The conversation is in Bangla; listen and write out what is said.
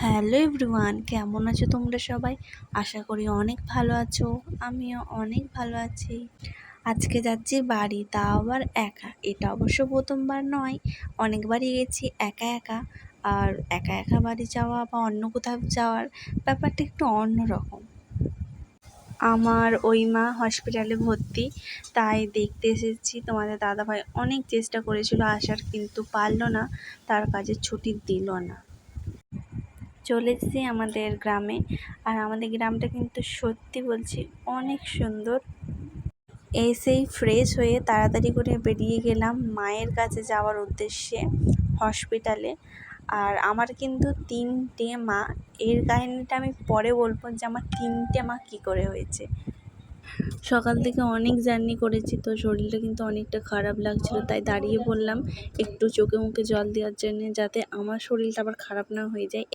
হ্যালো এভরিওয়ান, কেমন আছো তোমরা সবাই? আশা করি অনেক ভালো আছো। আমিও অনেক ভালো আছি। আজকে যাচ্ছি বাড়ি, তাও আবার একা। এটা অবশ্য প্রথমবার নয়, অনেকবারই গেছি একা একা। আর একা একা বাড়ি যাওয়া বা অন্য কোথাও যাওয়ার ব্যাপারটা একটু অন্যরকম। আমার ওই মা হসপিটালে ভর্তি, তাই দেখতে এসেছি। তোমাদের দাদাভাই অনেক চেষ্টা করেছিল আসার, কিন্তু পারলো না, তার কাজের ছুটি দিল না। চলে এসেছি আমাদের গ্রামে। আর আমাদের গ্রামটা কিন্তু সত্যি বলছি অনেক সুন্দর। এসেই ফ্রেশ হয়ে তাড়াতাড়ি করে বেরিয়ে গেলাম মায়ের কাছে যাওয়ার উদ্দেশ্যে, হসপিটালে। আর আমার কিন্তু 3টে মা। এর কাহিনিটা আমি পরে বলবো যে আমার 3টে মা কী করে হয়েছে। সকাল থেকে অনেক জার্নি করেছি, তো শরীরটা কিন্তু অনেকটা খারাপ লাগছিল, তাই দাঁড়িয়ে পড়লাম একটু চোখে মুখে জল দেওয়ার জন্যে, যাতে আমার শরীরটা আবার খারাপ না হয়ে যায়।